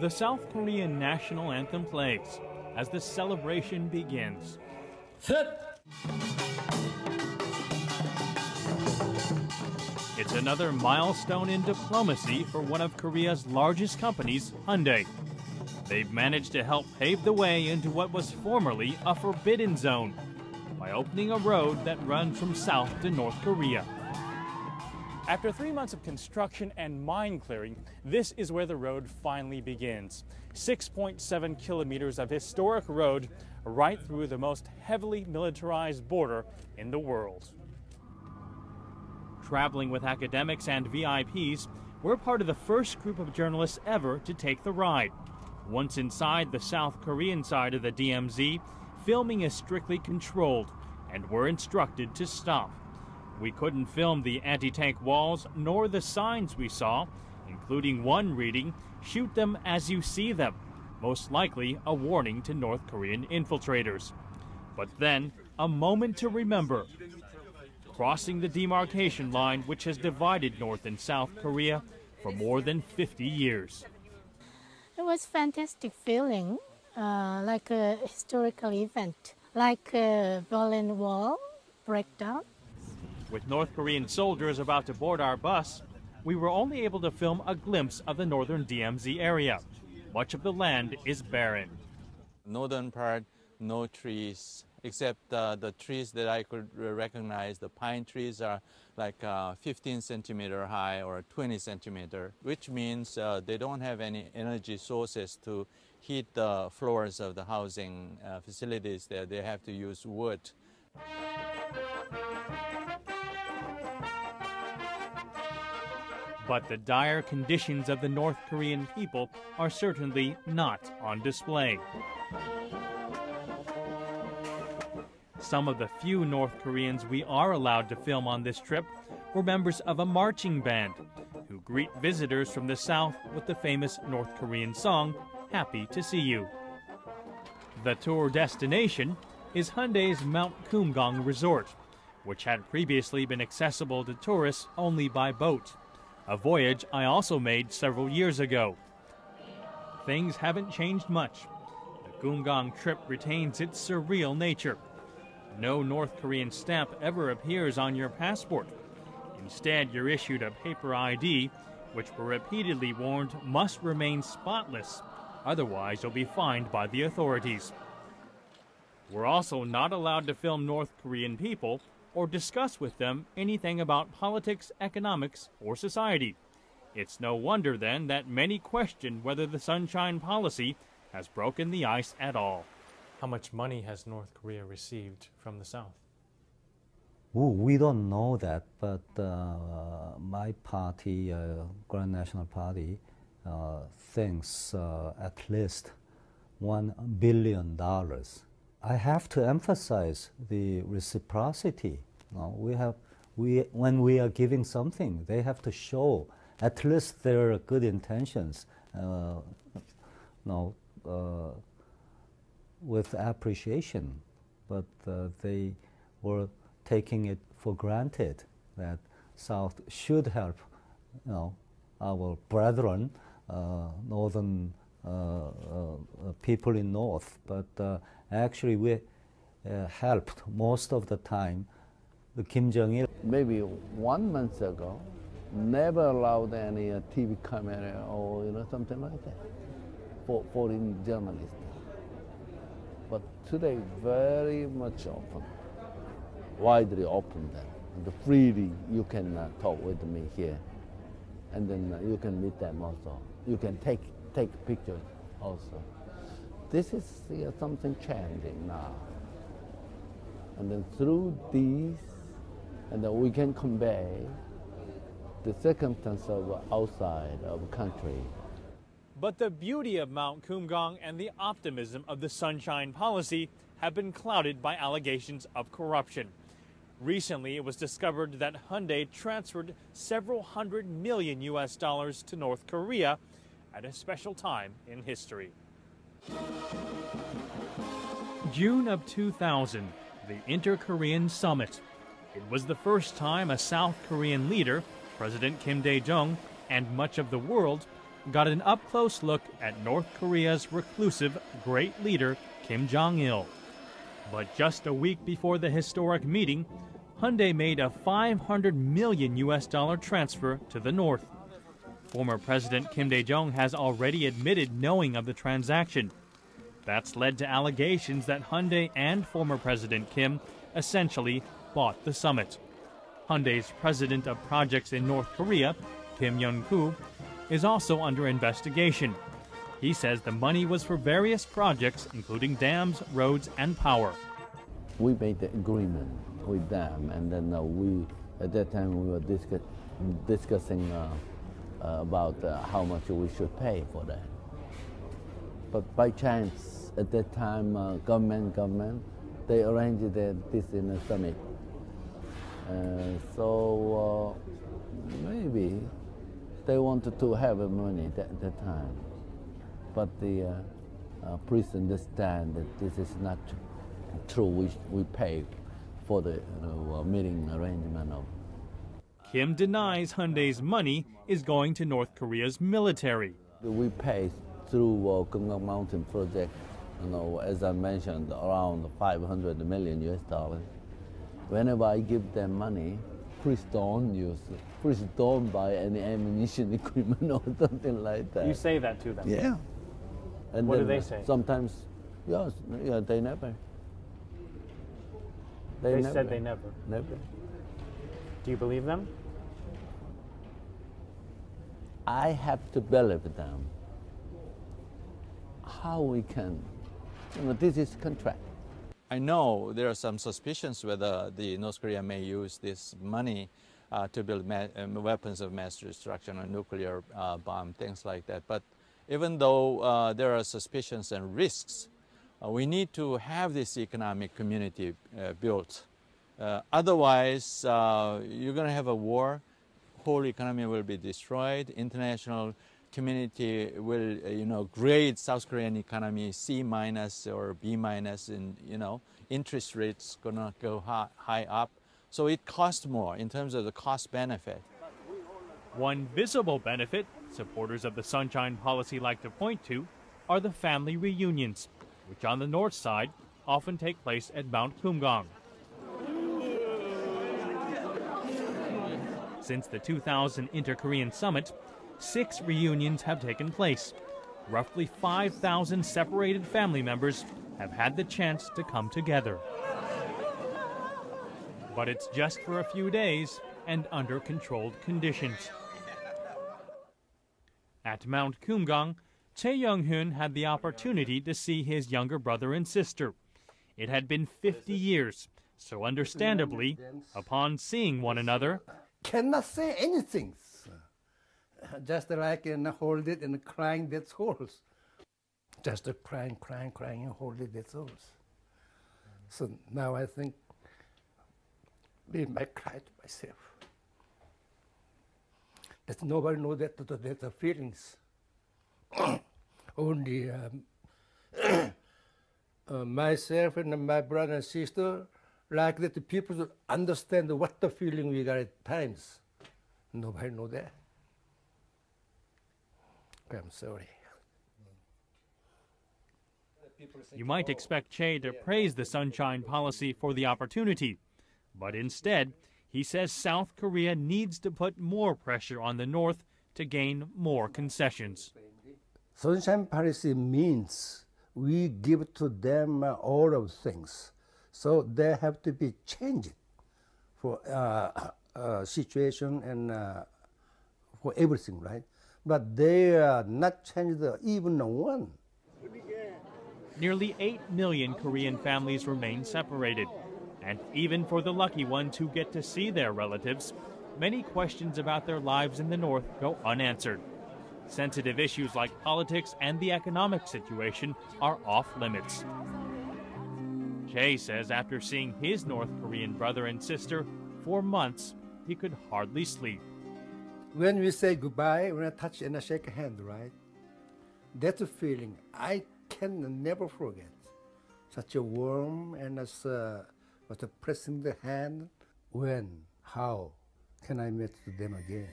The South Korean national anthem plays as the celebration begins. It's another milestone in diplomacy for one of Korea's largest companies, Hyundai. They've managed to help pave the way into what was formerly a forbidden zone by opening a road that runs from South to North Korea. After 3 months of construction and mine clearing, this is where the road finally begins. 6.7 kilometers of historic road right through the most heavily militarized border in the world. Traveling with academics and VIPs, we're part of the first group of journalists ever to take the ride. Once inside the South Korean side of the DMZ, filming is strictly controlled, and we're instructed to stop. We couldn't film the anti-tank walls nor the signs we saw, including one reading, "Shoot them as you see them," most likely a warning to North Korean infiltrators. But then, a moment to remember. Crossing the demarcation line which has divided North and South Korea for more than 50 years. It was a fantastic feeling, like a historical event, like a Berlin Wall breakdown. With North Korean soldiers about to board our bus, we were only able to film a glimpse of the northern DMZ area. Much of the land is barren. Northern part, no trees, except the trees that I could recognize. The pine trees are like 15 centimeter high or 20 centimeter, which means they don't have any energy sources to heat the floors of the housing facilities there. They have to use wood. But the dire conditions of the North Korean people are certainly not on display. Some of the few North Koreans we are allowed to film on this trip were members of a marching band who greet visitors from the South with the famous North Korean song, "Happy to See You." The tour destination is Hyundai's Mount Kumgang Resort, which had previously been accessible to tourists only by boat. A voyage I also made several years ago. Things haven't changed much. The Kumgang trip retains its surreal nature. No North Korean stamp ever appears on your passport. Instead, you're issued a paper ID, which we're repeatedly warned must remain spotless. Otherwise, you'll be fined by the authorities. We're also not allowed to film North Korean people or discuss with them anything about politics, economics, or society. It's no wonder, then, that many question whether the Sunshine Policy has broken the ice at all. How much money has North Korea received from the South? Ooh, we don't know that, but my party, Grand National Party, thinks at least $1 billion. I have to emphasize the reciprocity. When we are giving something, they have to show at least their good intentions, with appreciation. But they were taking it for granted that South should help, our brethren, northern people in North. But actually, we helped most of the time. The Kim Jong-il, maybe 1 month ago, never allowed any TV camera or something like that for foreign journalists. But today, very much open, widely open. Then freely you can talk with me here, and then you can meet them also. You can take pictures also. This is something changing now. And then through these, and then we can convey the circumstance of outside of country. But the beauty of Mount Kumgang and the optimism of the Sunshine Policy have been clouded by allegations of corruption. Recently, it was discovered that Hyundai transferred several $100 million to North Korea at a special time in history. June of 2000, the Inter-Korean Summit. It was the first time a South Korean leader, President Kim Dae-jung, and much of the world got an up-close look at North Korea's reclusive great leader, Kim Jong-il. But just a week before the historic meeting, Hyundai made a $500 million transfer to the north. Former President Kim Dae-jung has already admitted knowing of the transaction. That's led to allegations that Hyundai and former President Kim essentially bought the summit. Hyundai's president of projects in North Korea, Kim Yun-koo, is also under investigation. He says the money was for various projects, including dams, roads, and power. We made the agreement with them, and then at that time, we were discussing about how much we should pay for that. But by chance, at that time, government, they arranged this in a summit. So maybe they wanted to have money at that time. But please understand that this is not true. We pay for the meeting arrangement of. Kim denies Hyundai's money is going to North Korea's military. We pay through Gyeongbok Mountain project, as I mentioned, around $500 million. Whenever I give them money, please don't buy any ammunition equipment or something like that. You say that to them? Yeah. And what then do they say? Sometimes, yes, they never. They said they never. Never. Do you believe them? I have to believe them. How we can, this is contract. I know there are some suspicions whether the North Korea may use this money to build weapons of mass destruction or nuclear bomb, things like that. But even though there are suspicions and risks, we need to have this economic community built. Otherwise, you're going to have a war. Whole economy will be destroyed. International community will, grade South Korean economy C- or B-, and, interest rates gonna go high up. So it costs more in terms of the cost benefit. One visible benefit supporters of the Sunshine Policy like to point to are the family reunions, which on the north side often take place at Mount Kumgang. Since the 2000 Inter-Korean Summit, 6 reunions have taken place. Roughly 5,000 separated family members have had the chance to come together. But it's just for a few days and under controlled conditions. At Mount Kumgang, Chae Young-hoon had the opportunity to see his younger brother and sister. It had been 50 years, so understandably, upon seeing one another, cannot say anything. Just like hold it and crying their souls. Just crying and holding their souls. So now I think we might cry to myself. That nobody knows that the feelings. Only myself and my brother and sister, like that the people understand what the feeling we got at times. Nobody knows that. I'm sorry. You might expect Che to praise the Sunshine Policy for the opportunity, but instead, he says South Korea needs to put more pressure on the North to gain more concessions. Sunshine Policy means we give to them all of things, so they have to be changed for situation and for everything, right? But they are not changed even one. Nearly 8 million Korean families remain separated. And even for the lucky ones who get to see their relatives, many questions about their lives in the North go unanswered. Sensitive issues like politics and the economic situation are off limits. Che says after seeing his North Korean brother and sister for months, he could hardly sleep. When we say goodbye, when I touch and I shake a hand, right? That's a feeling I can never forget. Such a warm and pressing the hand. When, how can I meet them again?